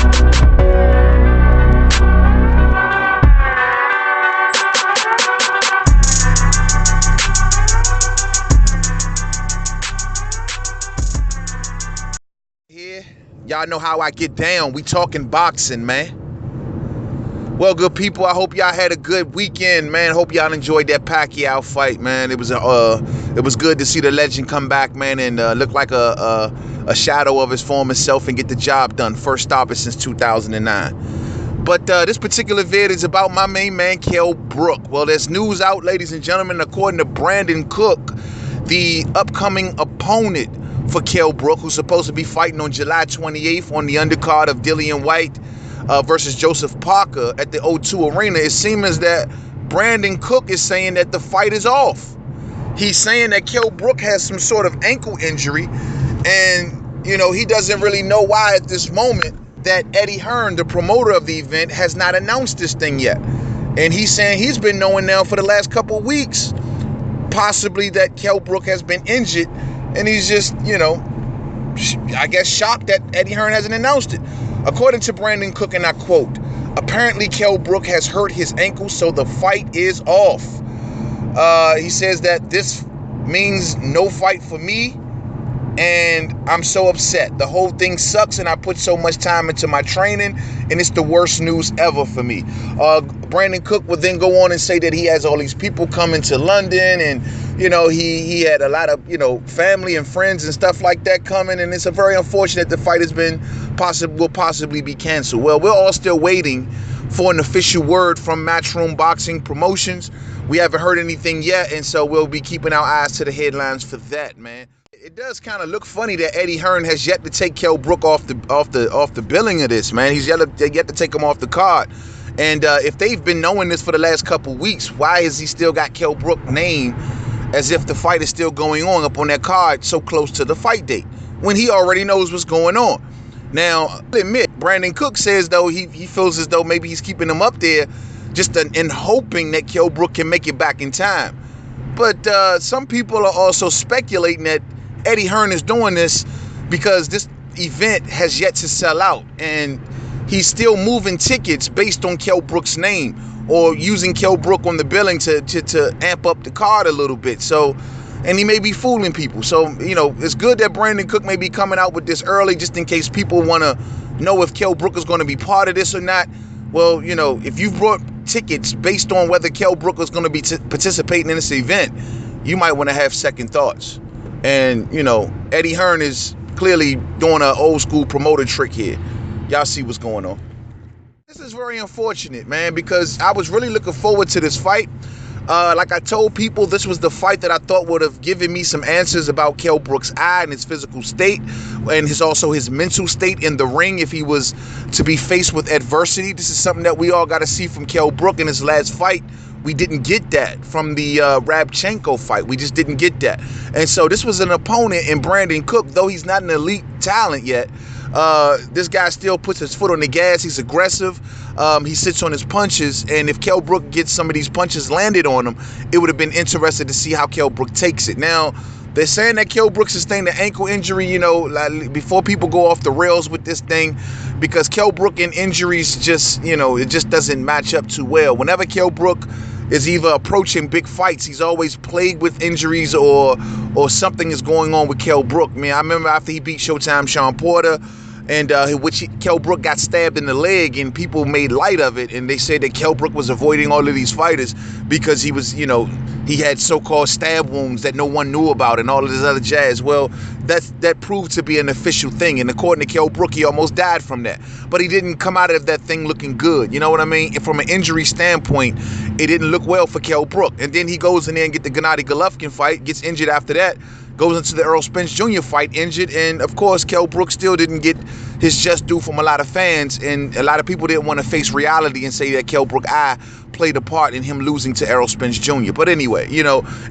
Here, y'all know how I get down. We talking boxing, man. Well, good people, I hope y'all had a good weekend, man. Hope y'all enjoyed that Pacquiao fight, man. It was good to see the legend come back, man, and look like a shadow of his former self and get the job done. First stoppage since 2009. But this particular vid is about my main man, Kell Brook. Well, there's news out, ladies and gentlemen, according to Brandon Cook, the upcoming opponent for Kell Brook, who's supposed to be fighting on July 28th on the undercard of Dillian White versus Joseph Parker at the O2 Arena. It seems that Brandon Cook is saying that the fight is off. He's saying that Kell Brook has some sort of ankle injury, and he doesn't really know why at this moment that Eddie Hearn, the promoter of the event, has not announced this thing yet. And he's saying he's been knowing now for the last couple of weeks, possibly that Kell Brook has been injured, and he's just, I guess shocked that Eddie Hearn hasn't announced it. According to Brandon Cook, and I quote, apparently Kell Brook has hurt his ankle, so the fight is off. He says that this means no fight for me, and I'm so upset. The whole thing sucks, and I put so much time into my training, and it's the worst news ever for me. Brandon Cook would then go on and say that he has all these people coming to London, and he had a lot of family and friends and stuff like that coming, and it's a very unfortunate the fight has been will possibly be canceled. Well, we're all still waiting for an official word from Matchroom Boxing Promotions. We haven't heard anything yet, and so we'll be keeping our eyes to the headlines for that, man. It does kind of look funny that Eddie Hearn has yet to take Kell Brook off the billing of this, man. He's yet to take him off the card. And if they've been knowing this for the last couple weeks, why has he still got Kell Brook named as if the fight is still going on up on that card so close to the fight date when he already knows what's going on? Now, I'll admit, Brandon Cook says, though, he feels as though maybe he's keeping him up there just in hoping that Kell Brook can make it back in time. But some people are also speculating that Eddie Hearn is doing this because this event has yet to sell out, and he's still moving tickets based on Kell Brook's name or using Kell Brook on the billing to amp up the card a little bit. So, and he may be fooling people. So, it's good that Brandon Cook may be coming out with this early just in case people want to know if Kell Brook is going to be part of this or not. Well, if you've brought tickets based on whether Kell Brook is going to be participating in this event, you might want to have second thoughts. And, Eddie Hearn is clearly doing an old school promoter trick here. Y'all see what's going on. This is very unfortunate, man, because I was really looking forward to this fight. Like I told people, this was the fight that I thought would have given me some answers about Kell Brook's eye and his physical state, and also his mental state in the ring if he was to be faced with adversity. This is something that we all got to see from Kell Brook in his last fight. We didn't get that from the Rabchenko fight. We just didn't get that. And so this was an opponent in Brandon Cook, though he's not an elite talent yet. This guy still puts his foot on the gas. He's aggressive. He sits on his punches. And if Kell Brook gets some of these punches landed on him, it would have been interesting to see how Kell Brook takes it. Now, they're saying that Kell Brook sustained an ankle injury, before people go off the rails with this thing, because Kell Brook and injuries just, it just doesn't match up too well. Whenever Kell Brook is either approaching big fights, he's always plagued with injuries or something is going on with Kell Brook. I remember after he beat Showtime Sean Porter, and Kell Brook got stabbed in the leg, and people made light of it, and they said that Kell Brook was avoiding all of these fighters because he was, he had so-called stab wounds that no one knew about and all of this other jazz. Well, that proved to be an official thing, and according to Kell Brook, he almost died from that. But he didn't come out of that thing looking good, you know what I mean? And from an injury standpoint, it didn't look well for Kell Brook. And then he goes in there and get the Gennady Golovkin fight, gets injured after that, goes into the Errol Spence Jr. fight injured, and of course Kell Brook still didn't get his just due from a lot of fans, and a lot of people didn't want to face reality and say that Kell Brook played a part in him losing to Errol Spence Jr. But anyway,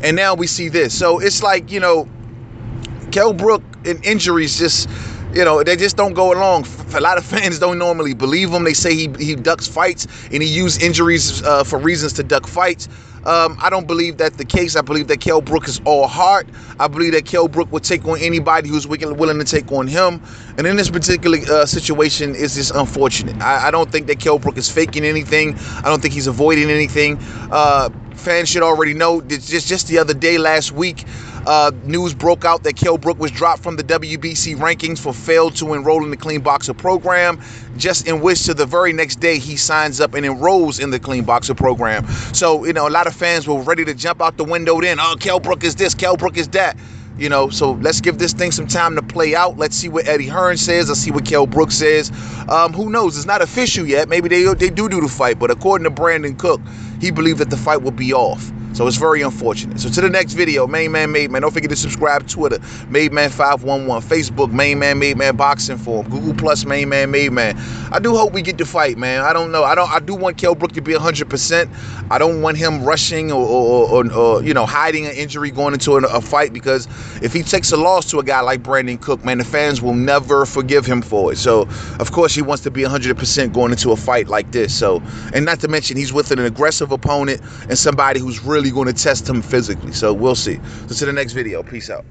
and now we see this. So it's like, Kell Brook and injuries just You know, they just don't go along. A lot of fans don't normally believe him. They say he ducks fights and he used injuries for reasons to duck fights. I don't believe that the case. I believe that Kell Brook is all heart. I believe that Kell Brook would take on anybody who's willing to take on him. And in this particular situation, it's just unfortunate. I don't think that Kell Brook is faking anything. I don't think he's avoiding anything. Fans should already know. Just the other day, last week, news broke out that Kell Brook was dropped from the WBC rankings for failed to enroll in the Clean Boxer program, just in which to the very next day he signs up and enrolls in the Clean Boxer program. So, you know, a lot of fans were ready to jump out the window then. Oh, Kell Brook is this, Kell Brook is that. You know, so let's give this thing some time to play out. Let's see what Eddie Hearn says. Let's see what Kell Brook says. Who knows? It's not official yet. Maybe they do the fight. But according to Brandon Cook, he believed that the fight will be off. So it's very unfortunate. So to the next video, Main Man Made Man. Don't forget to subscribe. Twitter, Made Man 511. Facebook, Main Man Made Man Boxing Forum. Google Plus, Main Man Made Man. I do hope we get the fight, man. I don't know. I do want Kell Brook to be 100%. I don't want him rushing or you know, hiding an injury going into a fight, because if he takes a loss to a guy like Brandon Cook, man, the fans will never forgive him for it. So of course he wants to be 100% going into a fight like this. So, and not to mention he's with an aggressive opponent and somebody who's really going to test him physically. So we'll see. So to the next video. Peace out.